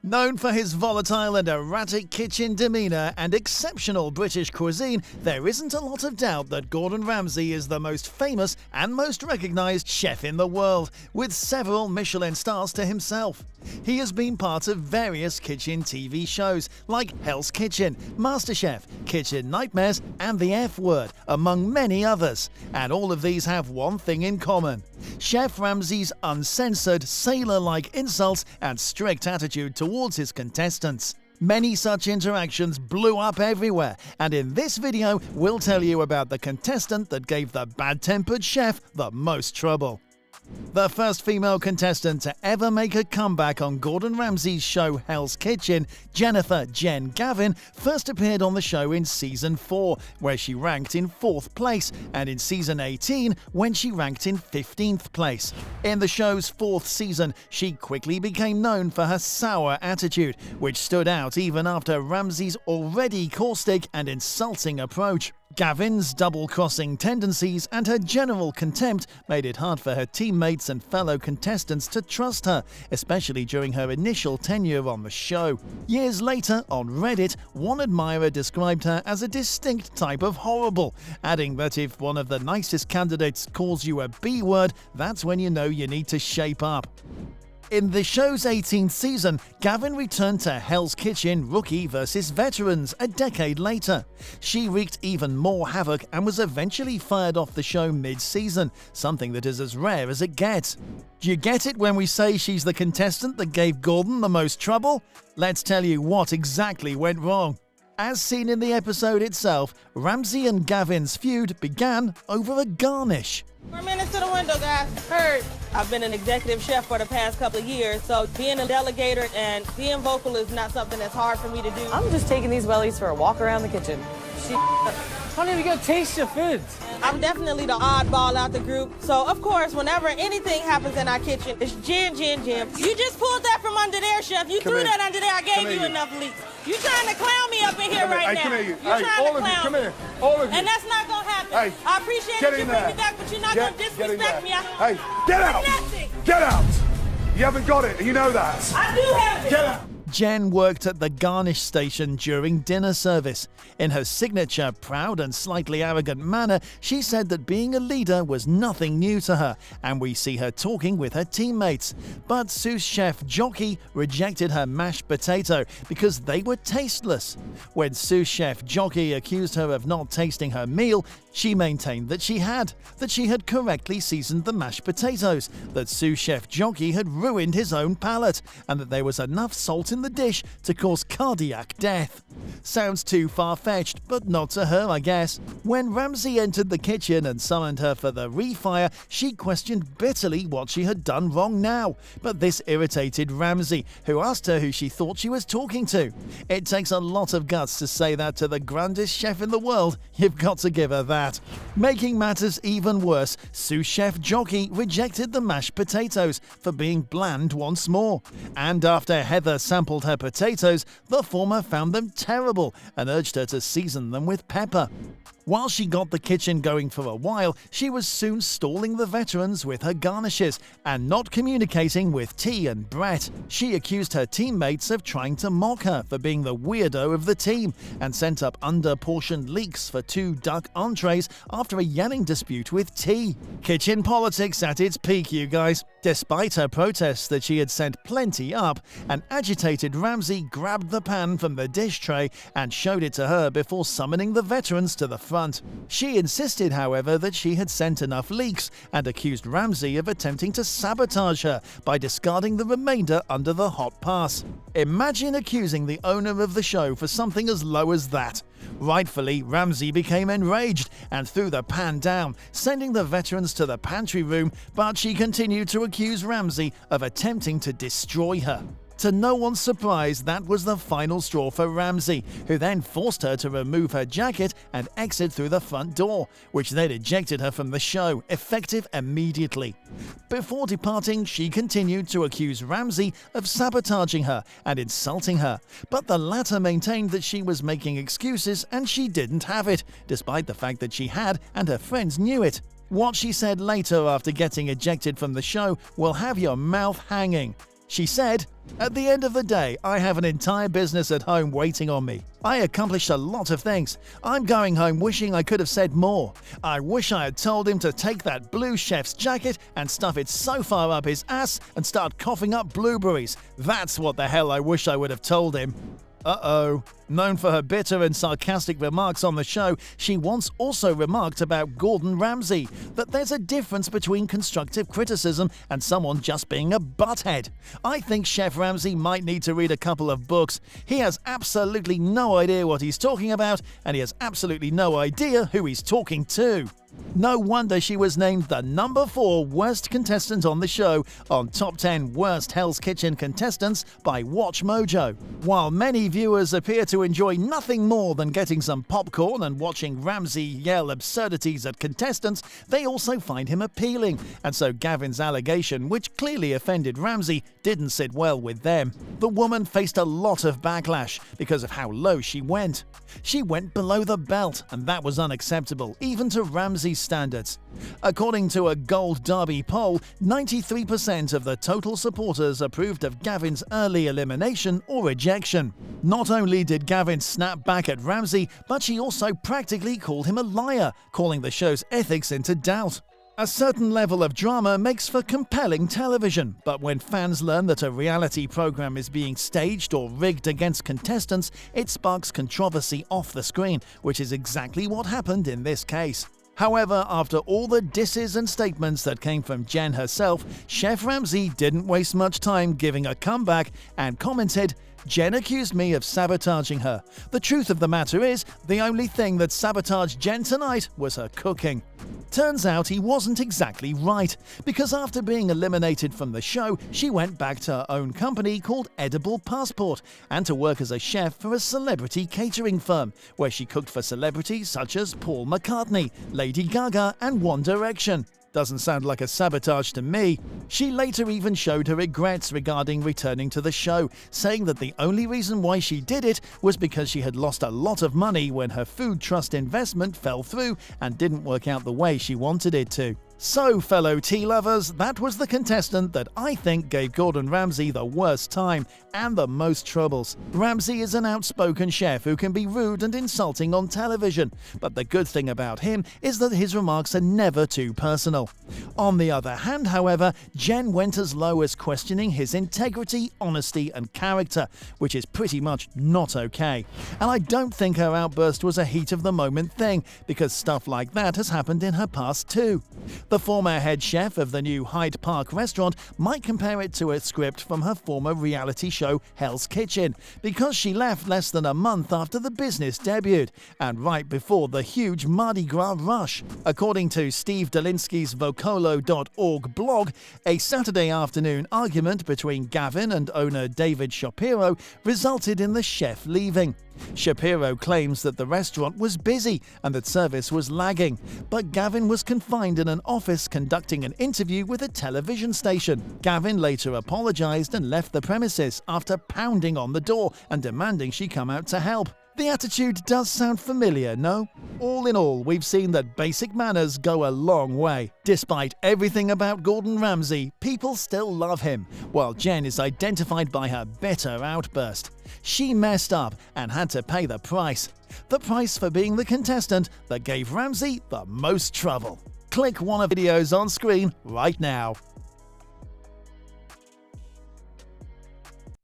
Known for his volatile and erratic kitchen demeanour and exceptional British cuisine, there isn't a lot of doubt that Gordon Ramsay is the most famous and most recognised chef in the world, with several Michelin stars to himself. He has been part of various kitchen TV shows like Hell's Kitchen, MasterChef, Kitchen Nightmares and The F Word, among many others. And all of these have one thing in common: Chef Ramsay's uncensored, sailor-like insults and strict attitude towards his contestants. Many such interactions blew up everywhere, and in this video we'll tell you about the contestant that gave the bad-tempered chef the most trouble. The first female contestant to ever make a comeback on Gordon Ramsay's show Hell's Kitchen, Jennifer "Jen" Gavin, first appeared on the show in Season 4, where she ranked in 4th place, and in Season 18, when she ranked in 15th place. In the show's 4th season, she quickly became known for her sour attitude, which stood out even after Ramsay's already caustic and insulting approach. Gavin's double-crossing tendencies and her general contempt made it hard for her teammates and fellow contestants to trust her, especially during her initial tenure on the show. Years later, on Reddit, one admirer described her as a distinct type of horrible, adding that if one of the nicest candidates calls you a B word, that's when you know you need to shape up. In the show's 18th season, Gavin returned to Hell's Kitchen Rookie vs. Veterans a decade later. She wreaked even more havoc and was eventually fired off the show mid-season, something that is as rare as it gets. Do you get it when we say she's the contestant that gave Gordon the most trouble? Let's tell you what exactly went wrong. As seen in the episode itself, Ramsay and Gavin's feud began over a garnish. 4 minutes to the window, guys. Heard. I've been an executive chef for the past couple of years, so being a delegator and being vocal is not something that's hard for me to do. I'm just taking these wellies for a walk around the kitchen. Honey, we gotta taste your food. I'm definitely the oddball out the group, so of course, whenever anything happens in our kitchen, it's Jen. You just pulled that from under there, chef. You threw that under there. I gave you enough leaks. You trying to clown me up in here right now. Come here, You're trying to clown me. All of you. And that's not gonna happen. Hey, I appreciate that you bring me back, but you're not gonna disrespect me. Hey, get out! Nothing. Get out! You haven't got it, and you know that. I do have it. Get out! Jen worked at the garnish station during dinner service. In her signature, proud and slightly arrogant manner, she said that being a leader was nothing new to her, and we see her talking with her teammates. But sous chef Jockey rejected her mashed potato because they were tasteless. When sous chef Jockey accused her of not tasting her meal, she maintained that she had correctly seasoned the mashed potatoes, that sous chef Jockey had ruined his own palate, and that there was enough salt in the dish to cause cardiac death. Sounds too far-fetched, but not to her, I guess. When Ramsay entered the kitchen and summoned her for the refire, she questioned bitterly what she had done wrong now. But this irritated Ramsay, who asked her who she thought she was talking to. It takes a lot of guts to say that to the grandest chef in the world. You've got to give her that. Making matters even worse, sous chef Jockey rejected the mashed potatoes for being bland once more. And after Heather sampled her potatoes, the former found them terrible and urged her to season them with pepper. While she got the kitchen going for a while, she was soon stalling the veterans with her garnishes and not communicating with T and Brett. She accused her teammates of trying to mock her for being the weirdo of the team and sent up under-portioned leeks for 2 duck entrees after a yelling dispute with T. Kitchen politics at its peak, you guys. Despite her protests that she had sent plenty up, an agitated Ramsay grabbed the pan from the dish tray and showed it to her before summoning the veterans to the front. She insisted, however, that she had sent enough leeks and accused Ramsay of attempting to sabotage her by discarding the remainder under the hot pass. Imagine accusing the owner of the show for something as low as that. Rightfully, Ramsay became enraged and threw the pan down, sending the veterans to the pantry room, but she continued to accuse Ramsay of attempting to destroy her. To no one's surprise, that was the final straw for Ramsay, who then forced her to remove her jacket and exit through the front door, which then ejected her from the show, effective immediately. Before departing, she continued to accuse Ramsay of sabotaging her and insulting her, but the latter maintained that she was making excuses and she didn't have it, despite the fact that she had and her friends knew it. What she said later after getting ejected from the show will have your mouth hanging. She said, "At the end of the day, I have an entire business at home waiting on me. I accomplished a lot of things. I'm going home wishing I could have said more. I wish I had told him to take that blue chef's jacket and stuff it so far up his ass and start coughing up blueberries. That's what the hell I wish I would have told him." Uh-oh. Known for her bitter and sarcastic remarks on the show, she once also remarked about Gordon Ramsay that there's a difference between constructive criticism and someone just being a butthead. I think Chef Ramsay might need to read a couple of books. He has absolutely no idea what he's talking about, and he has absolutely no idea who he's talking to. No wonder she was named the number 4 worst contestant on the show on Top 10 Worst Hell's Kitchen Contestants by WatchMojo. While many viewers appear to enjoy nothing more than getting some popcorn and watching Ramsay yell absurdities at contestants, they also find him appealing, and so Gavin's allegation, which clearly offended Ramsay, didn't sit well with them. The woman faced a lot of backlash because of how low she went. She went below the belt, and that was unacceptable, even to Ramsay's standards. According to a Gold Derby poll, 93% of the total supporters approved of Gavin's early elimination or rejection. Not only did Gavin snap back at Ramsay, but she also practically called him a liar, calling the show's ethics into doubt. A certain level of drama makes for compelling television, but when fans learn that a reality program is being staged or rigged against contestants, it sparks controversy off the screen, which is exactly what happened in this case. However, after all the disses and statements that came from Jen herself, Chef Ramsay didn't waste much time giving a comeback and commented, "Jen accused me of sabotaging her. The truth of the matter is, the only thing that sabotaged Jen tonight was her cooking." Turns out he wasn't exactly right, because after being eliminated from the show, she went back to her own company called Edible Passport and to work as a chef for a celebrity catering firm, where she cooked for celebrities such as Paul McCartney, Lady Gaga, and One Direction. Doesn't sound like a sabotage to me. She later even showed her regrets regarding returning to the show, saying that the only reason why she did it was because she had lost a lot of money when her food trust investment fell through and didn't work out the way she wanted it to. So, fellow tea lovers, that was the contestant that I think gave Gordon Ramsay the worst time and the most troubles. Ramsay is an outspoken chef who can be rude and insulting on television, but the good thing about him is that his remarks are never too personal. On the other hand, however, Jen went as low as questioning his integrity, honesty, and character, which is pretty much not okay. And I don't think her outburst was a heat-of-the-moment thing, because stuff like that has happened in her past too. The former head chef of the new Hyde Park restaurant might compare it to a script from her former reality show Hell's Kitchen, because she left less than a month after the business debuted, and right before the huge Mardi Gras rush. According to Steve Dolinsky's Vocolo.org blog, a Saturday afternoon argument between Gavin and owner David Shapiro resulted in the chef leaving. Shapiro claims that the restaurant was busy and that service was lagging, but Gavin was confined in an office conducting an interview with a television station. Gavin later apologized and left the premises after pounding on the door and demanding she come out to help. The attitude does sound familiar, no? All in all, we've seen that basic manners go a long way. Despite everything about Gordon Ramsay, people still love him, while Jen is identified by her bitter outburst. She messed up and had to pay the price. The price for being the contestant that gave Ramsay the most trouble. Click one of the videos on screen right now.